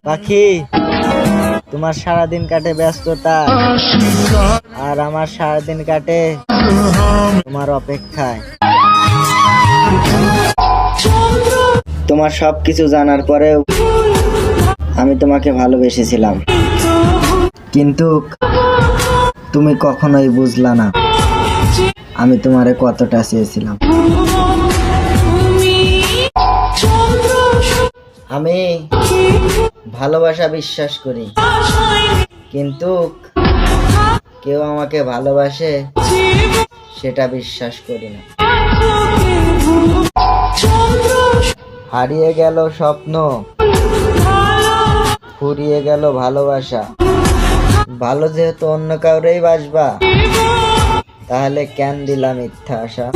পাখি, তোমার সারাদিন কাটে ব্যস্ততা, আর আমার সারাদিন কাটে তোমার অপেক্ষায়। তোমার সবকিছু জানার পরেও আমি তোমাকে ভালোবেসেছিলাম, কিন্তু তুমি কখনোই বুঝলা না আমি তোমারে কতটা চেয়েছিলাম। আমি ভালোবাসা বিশ্বাস করি, কিন্তু কেউ আমাকে ভালোবাসে সেটা বিশ্বাস করি না। হারিয়ে গেল স্বপ্ন, ফুরিয়ে গেল ভালোবাসা। ভালো যেহেতু অন্য কাউরেই বাসবা, তাহলে কেন দিলাম মিথ্যা আশা।